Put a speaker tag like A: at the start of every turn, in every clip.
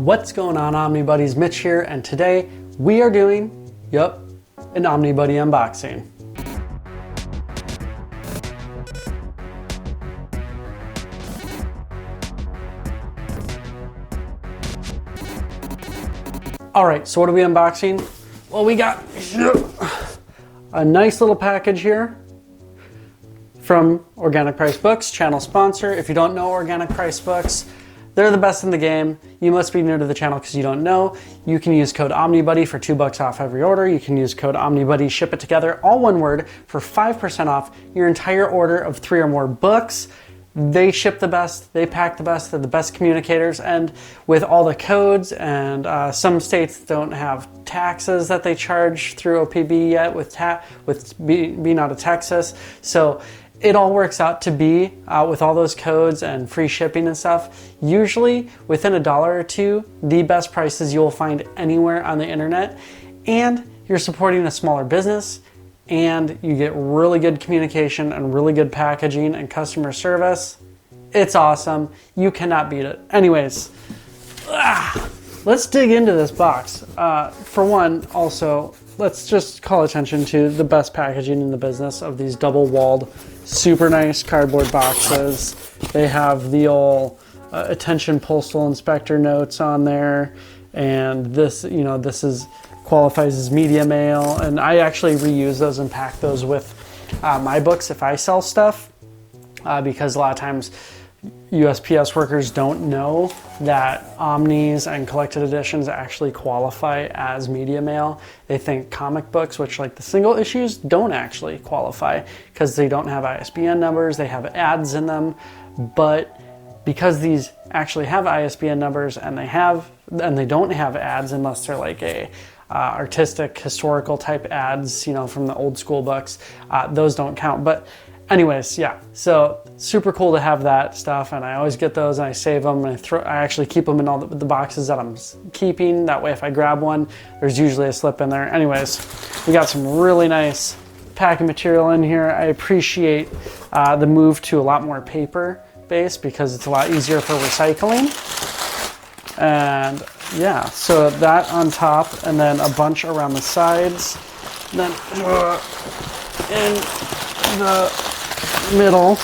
A: What's going on, Omnibuddies? Mitch here, and today we are doing, an Omnibuddy unboxing. Alright, so what are we unboxing? Well, we got a nice little package here from Organic Price Books, channel sponsor. If you don't know Organic Price Books, they're the best in the game. You must be new to the channel because you don't know. You can use code Omnibuddy for $2 off every order. You can use code Omnibuddy, ship it together, all one word, for 5% off your entire order of 3 or more books. They ship the best, they pack the best, they're the best communicators, and with all the codes, and some states don't have taxes that they charge through OPB yet with being out of Texas. So it all works out to be, with all those codes and free shipping and stuff, usually within $1 or $2, the best prices you'll find anywhere on the internet. And you're supporting a smaller business, and you get really good communication and really good packaging and customer service. It's awesome. You cannot beat it. Anyways, let's dig into this box. For one, also, let's just call attention to the best packaging in the business of these double-walled, super nice cardboard boxes. They have the old attention postal inspector notes on there, and this, this qualifies as media mail, and I actually reuse those and pack those with my books if I sell stuff, because a lot of times USPS workers don't know that Omnis and collected editions actually qualify as media mail. They think comic books, which like the single issues, don't actually qualify because they don't have ISBN numbers, they have ads in them. But because these actually have ISBN numbers and they don't have ads unless they're like a artistic, historical type ads, from the old school books, those don't count. But anyways, yeah, so super cool to have that stuff, and I always get those and I save them, and I actually keep them in all the boxes that I'm keeping. That way if I grab one, there's usually a slip in there. Anyways, we got some really nice packing material in here. I appreciate the move to a lot more paper based because it's a lot easier for recycling. And yeah, so that on top, and then a bunch around the sides. And then in the middle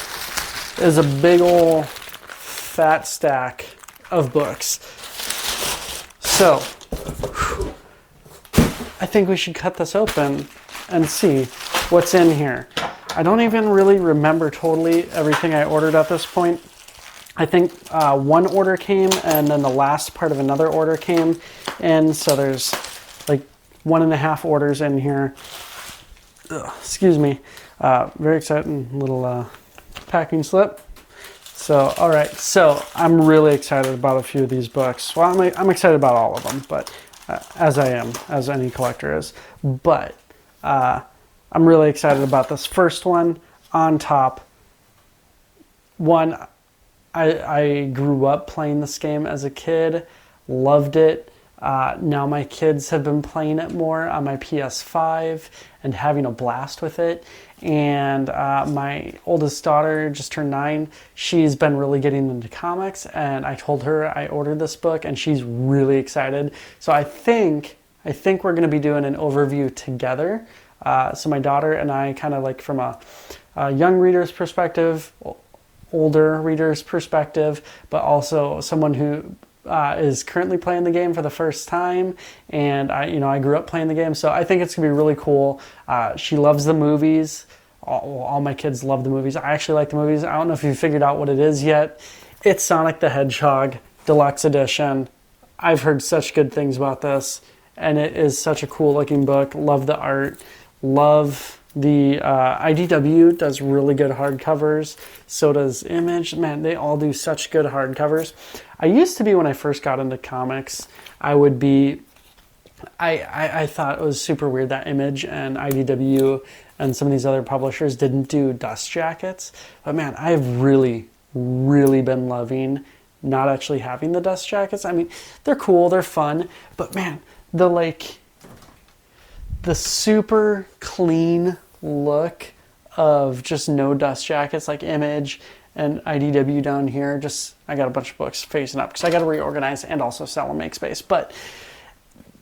A: is a big old fat stack of books. So I think we should cut this open and see what's in here. I don't even really remember totally everything I ordered at this point. I think one order came and then the last part of another order came in, so there's like 1.5 orders in here. Excuse me. Very exciting little packing slip. So, all right, so I'm really excited about a few of these books. Well, I'm excited about all of them, but as I am, as any collector is. But I'm really excited about this first one on top. One, I grew up playing this game as a kid, loved it. Now my kids have been playing it more on my PS5 and having a blast with it. And my oldest daughter just turned 9. She's been really getting into comics, and I told her I ordered this book, and she's really excited. So I think we're going to be doing an overview together. So my daughter and I, kind of like from a young reader's perspective, older reader's perspective, but also someone who is currently playing the game for the first time, and I grew up playing the game, so I think it's gonna be really cool. She loves the movies. All my kids love the movies. I actually like the movies. I don't know if you figured out what it is yet. It's Sonic the Hedgehog Deluxe Edition. I've heard such good things about this, and it is such a cool looking book. Love the art. Love the IDW does really good hardcovers. So does Image. Man, they all do such good hardcovers. I used to be, when I first got into comics, I thought it was super weird that Image and IDW and some of these other publishers didn't do dust jackets. But man, I've really, really been loving not actually having the dust jackets. I mean, they're cool, they're fun, but man, the super clean look of just no dust jackets like Image and IDW down here. Just, I got a bunch of books facing up because I got to reorganize and also sell and make space. But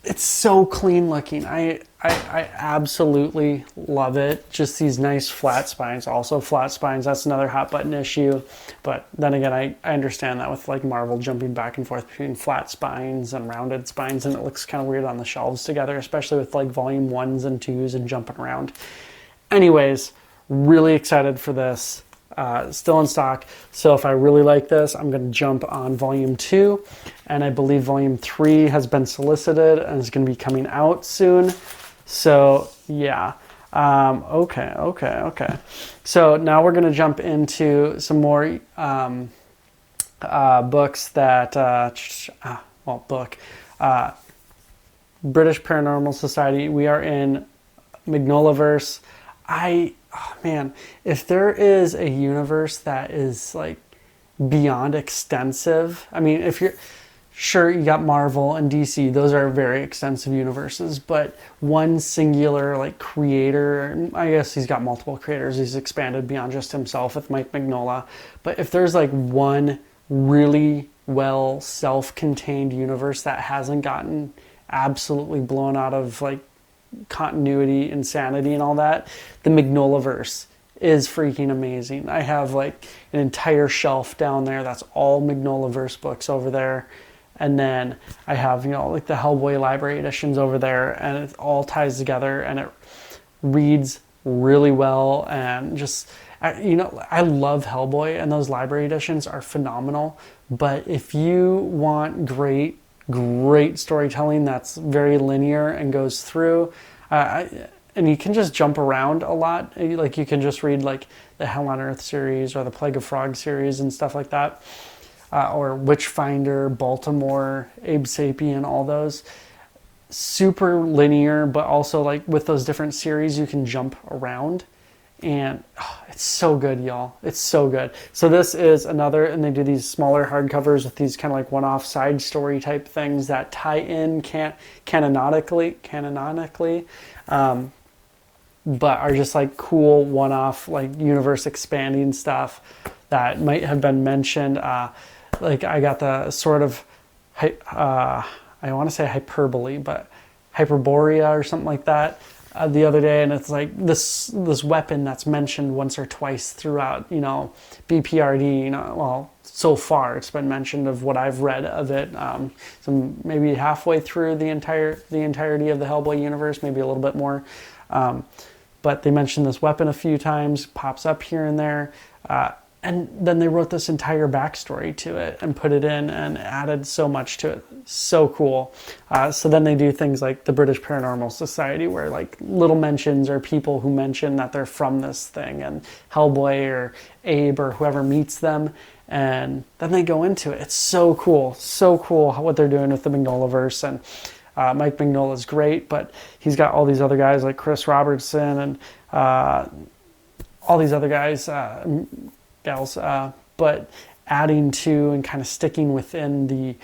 A: it's so clean looking. I absolutely love it. Just these nice flat spines. Also flat spines, that's another hot button issue. But then again, I understand that with like Marvel jumping back and forth between flat spines and rounded spines, and it looks kind of weird on the shelves together, especially with like volume 1s and 2s and jumping around. Anyways, really excited for this. Still in stock. So if I really like this, I'm going to jump on volume 2, and I believe volume 3 has been solicited and is going to be coming out soon. So yeah. Okay. So now we're going to jump into some more books that British Paranormal Society. We are in Magnolaverse. Oh man, if there is a universe that is like beyond extensive, I mean, if you're sure, you got Marvel and DC, those are very extensive universes, but one singular like creator, I guess he's got multiple creators, he's expanded beyond just himself with Mike Mignola, but if there's like one really well self-contained universe that hasn't gotten absolutely blown out of like continuity, insanity, and all that, the Magnolaverse is freaking amazing. I have like an entire shelf down there that's all Magnolaverse books over there, and then I have, you know, like the Hellboy library editions over there, and it all ties together and it reads really well. And just, you know, I love Hellboy, and those library editions are phenomenal. But if you want great storytelling that's very linear and goes through, and you can just jump around a lot. Like you can just read like the Hell on Earth series or the Plague of Frogs series and stuff like that, or Witchfinder, Baltimore, Abe Sapien, all those. Super linear, but also like with those different series, you can jump around. And it's so good, y'all. It's so good. So this is another, and they do these smaller hardcovers with these kind of like one-off side story type things that tie in canonically, but are just like cool one-off like universe expanding stuff that might have been mentioned. Like I got the sort of, I want to say hyperbole, but Hyperborea or something like that. The other day, and it's like this weapon that's mentioned once or twice throughout, you know, BPRD, you know, well, so far it's been mentioned of what I've read of it. So maybe halfway through the entirety of the Hellboy universe, maybe a little bit more. But they mentioned this weapon a few times, pops up here and there. And then they wrote this entire backstory to it and put it in and added so much to it. So cool. So then they do things like the British Paranormal Society, where like little mentions or people who mention that they're from this thing, and Hellboy or Abe or whoever meets them, and then they go into it. It's so cool what they're doing with the Magnolaverse. And Mike Mignola is great, but he's got all these other guys like Chris Robertson and all these other guys, gals, but adding to and kind of sticking within the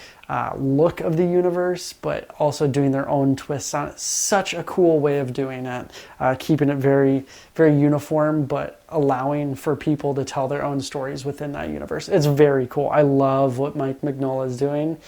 A: look of the universe, but also doing their own twists on it. Such a cool way of doing it, keeping it very, very uniform, but allowing for people to tell their own stories within that universe. It's very cool. I love what Mike Mignola is doing.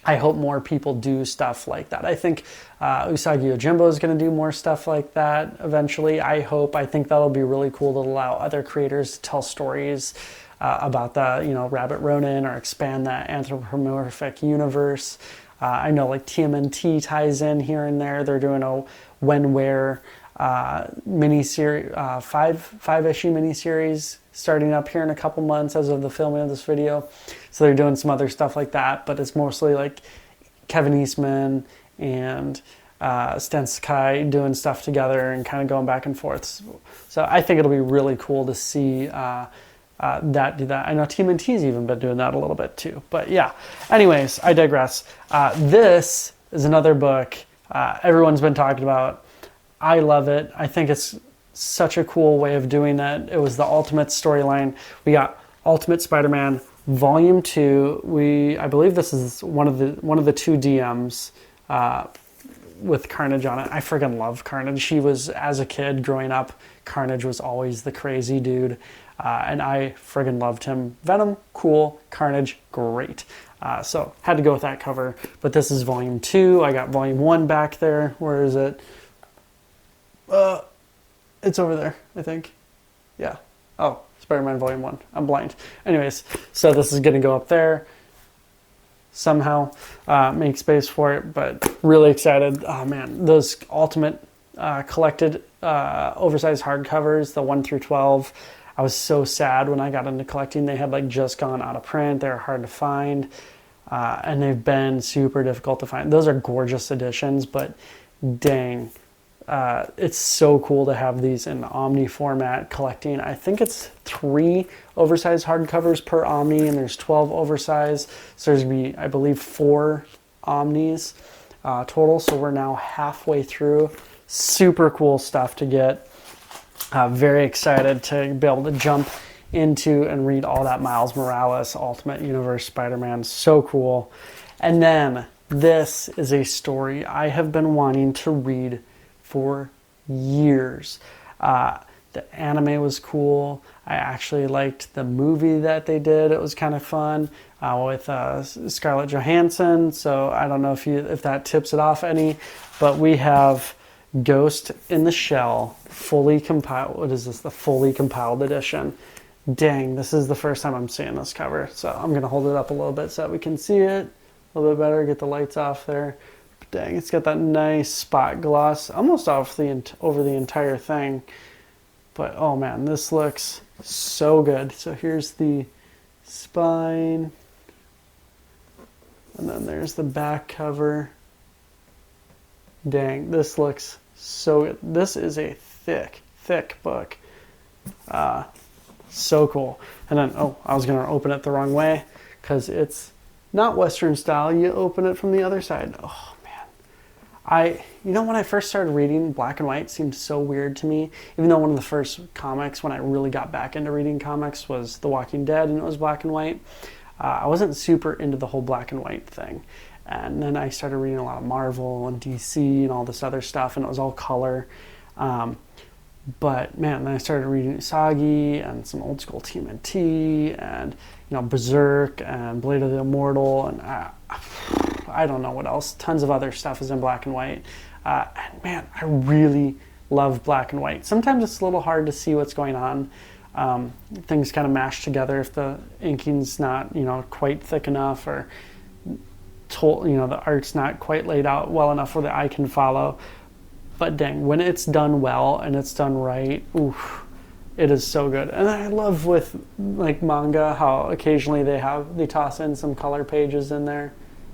A: I hope more people do stuff like that. I think Usagi Yojimbo is going to do more stuff like that eventually. I think that'll be really cool to allow other creators to tell stories about the, you know, Rabbit Ronin, or expand that anthropomorphic universe. I know like TMNT ties in here and there. They're doing a When Where mini-series, 5-issue mini-series starting up here in a couple months as of the filming of this video. So they're doing some other stuff like that, but it's mostly like Kevin Eastman and Stan Sakai doing stuff together and kind of going back and forth. So I think it'll be really cool to see that do that. I know TMNT's even been doing that a little bit too. But yeah, anyways, I digress. This is another book everyone's been talking about. I love it. I think it's such a cool way of doing it. It was the Ultimate storyline. We got Ultimate Spider-Man Volume 2. I believe this is one of the two DMs with Carnage on it. I friggin' love Carnage. He was, as a kid growing up, Carnage was always the crazy dude. and I friggin' loved him. Venom, cool. Carnage, great. So had to go with that cover. But this is volume 2. I got volume 1 back there. Where is it? It's over there, I think. Yeah. Oh, Spider-Man volume 1. I'm blind. Anyways, so this is going to go up there. Somehow make space for it, but really excited. Oh man, those ultimate collected oversized hardcovers, the 1 through 12. I was so sad when I got into collecting. They had like just gone out of print. They're hard to find, and they've been super difficult to find. Those are gorgeous editions, but dang, it's so cool to have these in Omni format collecting. I think it's 3 oversized hardcovers per Omni, and there's 12 oversized. So there's going to be, I believe, 4 Omnis total. So we're now halfway through. Super cool stuff to get. Very excited to be able to jump into and read all that Miles Morales Ultimate Universe Spider-Man. So cool. And then this is a story I have been wanting to read for years. The anime was cool. I actually liked the movie that they did. It was kind of fun with Scarlett Johansson. So I don't know if that tips it off any, but we have Ghost in the Shell fully compiled. What is this? The fully compiled edition. Dang, this is the first time I'm seeing this cover. So I'm going to hold it up a little bit so that we can see it a little bit better. Get the lights off there. Dang, it's got that nice spot gloss almost off over the entire thing. But oh man, this looks so good. So here's the spine. And then there's the back cover. Dang, this looks so good. This is a thick, thick book. So cool. And then, oh, I was going to open it the wrong way because it's not Western style. You open it from the other side. Oh, when I first started reading, black and white seemed so weird to me. Even though one of the first comics when I really got back into reading comics was The Walking Dead and it was black and white. I wasn't super into the whole black and white thing. And then I started reading a lot of Marvel and DC and all this other stuff, and it was all color. But man, then I started reading Usagi and some old school TMNT and Berserk and Blade of the Immortal and I don't know what else. Tons of other stuff is in black and white. And man, I really love black and white. Sometimes it's a little hard to see what's going on. Things kind of mash together if the inking's not quite thick enough, or the art's not quite laid out well enough where the eye can follow. But dang, when it's done well and it's done right, oof, it is so good. And I love with like manga how occasionally they toss in some color pages in there.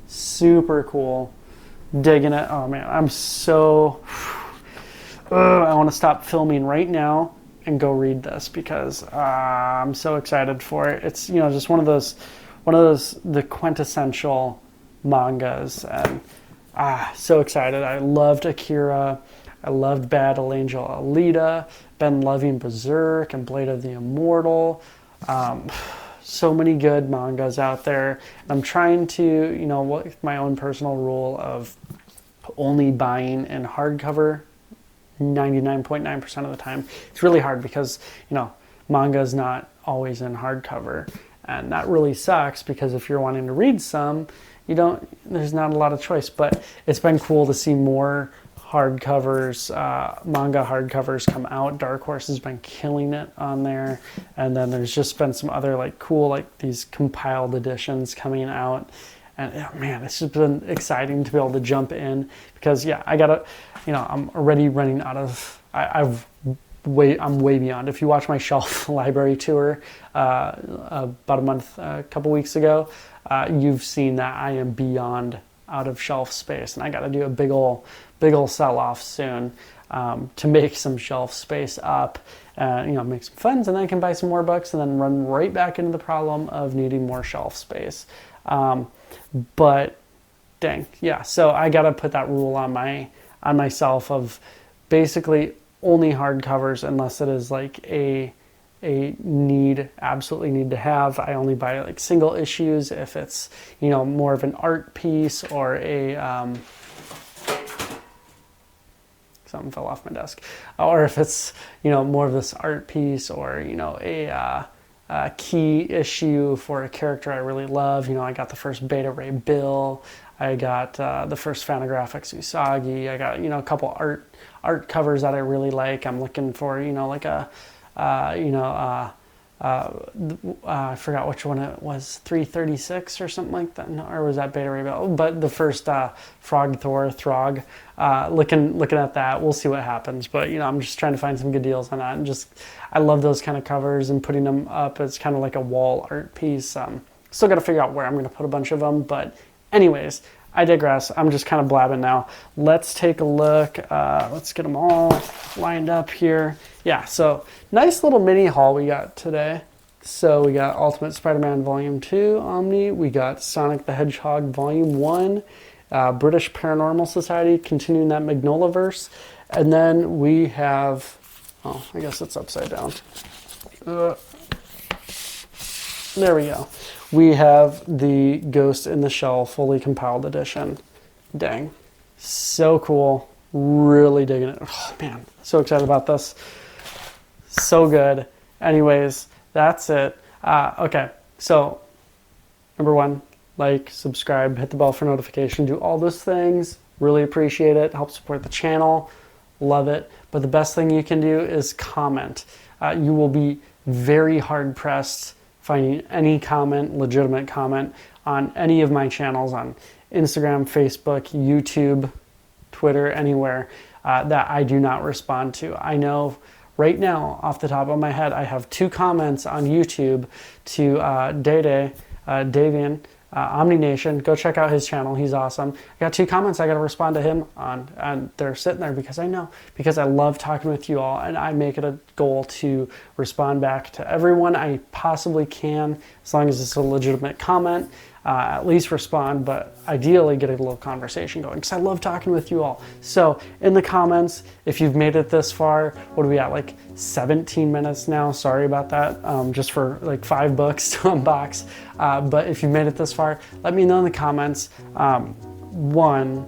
A: Super cool. Digging it. Oh man, I'm so I want to stop filming right now and go read this because I'm so excited for it. It's just one of those the quintessential mangas, and so excited. I loved Akira. I loved Battle Angel Alita. Been loving Berserk and Blade of the Immortal. So many good mangas out there. I'm trying to, with my own personal rule of only buying in hardcover 99.9% of the time. It's really hard because, manga is not always in hardcover. And that really sucks because if you're wanting to read some, there's not a lot of choice. But it's been cool to see more hardcovers, manga hardcovers come out. Dark Horse has been killing it on there. And then there's just been some other cool these compiled editions coming out. And man, it's just been exciting to be able to jump in because I'm already running out of, I'm way beyond. If you watch my shelf library tour about a couple weeks ago, you've seen that I am beyond out of shelf space, and I got to do a big ol' sell-off soon to make some shelf space up, make some funds, and then I can buy some more books and then run right back into the problem of needing more shelf space. But dang, yeah. So I got to put that rule on myself of basically only hardcovers unless it is a absolutely need to have. I only buy single issues if it's more of an art piece or a something fell off my desk. Or if it's, more of this art piece, or, a key issue for a character I really love. I got the first Beta Ray Bill. I got the first Fantagraphics Usagi. I got, a couple art covers that I really like. I'm looking for, like a, I forgot which one it was, 336 or something like that, or was that Beta Ray Bill? But the first Frog Thor Throg, looking at that, we'll see what happens. But I'm just trying to find some good deals on that, and I love those kind of covers and putting them up as kind of like a wall art piece. Still got to figure out where I'm going to put a bunch of them, but anyways, I digress. I'm just kind of blabbing now. Let's take a look. Let's get them all lined up here. Yeah, so nice little mini haul we got today. So we got Ultimate Spider-Man Volume 2, Omni. We got Sonic the Hedgehog Volume 1, British Paranormal Society, continuing that Magnolaverse. And then we have, oh, I guess it's upside down. There we go. We have the Ghost in the Shell fully compiled edition. Dang. So cool. Really digging it. Oh, man. So excited about this. So good. Anyways, that's it. Okay. So, number one, like, subscribe, hit the bell for notification, do all those things. Really appreciate it. Help support the channel. Love it. But the best thing you can do is comment. You will be very hard pressed finding any comment, legitimate comment, on any of my channels on Instagram, Facebook, YouTube, Twitter, anywhere that I do not respond to. I know right now, off the top of my head, I have 2 comments on YouTube to Davian, OmniNation. Go check out his channel. He's awesome. I got 2 comments I got to respond to him on, and they're sitting there because I love talking with you all, and I make it a goal to respond back to everyone I possibly can, as long as it's a legitimate comment. At least respond, but ideally get a little conversation going, because I love talking with you all. So in the comments, if you've made it this far, what are we at, like 17 minutes now? Sorry about that, just for like 5 books to unbox. But if you've made it this far, let me know in the comments. One,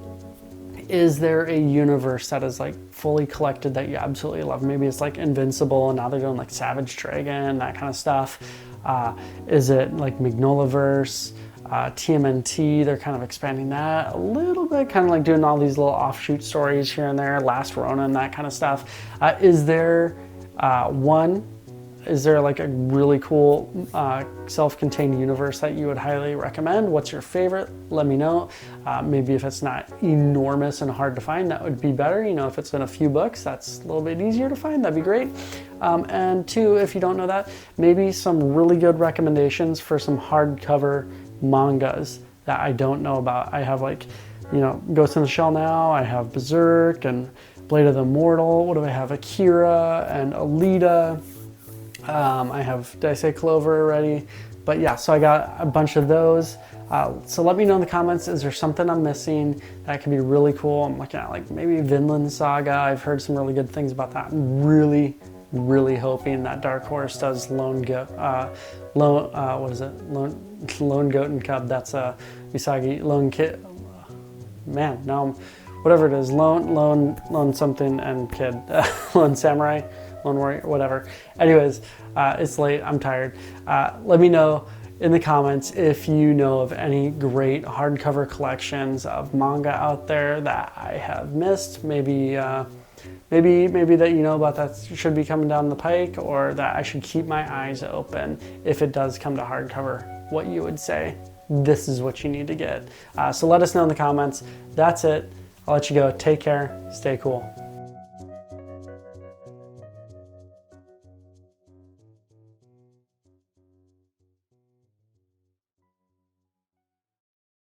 A: is there a universe that is like fully collected that you absolutely love? Maybe it's like Invincible, and now they're doing like Savage Dragon, that kind of stuff. Is it like Magnolaverse? TMNT, they're kind of expanding that a little bit, kind of like doing all these little offshoot stories here and there, Last Ronin, that kind of stuff. Is there like a really cool self-contained universe that you would highly recommend? What's your favorite? Let me know. Maybe if it's not enormous and hard to find, that would be better. If it's in a few books, that's a little bit easier to find. That'd be great. And 2, if you don't know that, maybe some really good recommendations for some hardcover mangas that I don't know about. I have like, Ghost in the Shell now. I have Berserk and Blade of the Immortal. What do I have? Akira and Alita. I have, did I say Clover already? But yeah, so I got a bunch of those. So let me know in the comments, is there something I'm missing that could be really cool? I'm looking at like maybe Vinland Saga. I've heard some really good things about that. I'm really hoping that Dark Horse does Lone Goat and Cub. That's a Usagi Lone Kid. Man, now whatever it is, Lone something and Kid, Lone Samurai, Lone Warrior, whatever. Anyways, it's late. I'm tired. Let me know in the comments if you know of any great hardcover collections of manga out there that I have missed. Maybe that you know about that should be coming down the pike, or that I should keep my eyes open if it does come to hardcover. What you would say, this is what you need to get. So let us know in the comments. That's it. I'll let you go. Take care. Stay cool.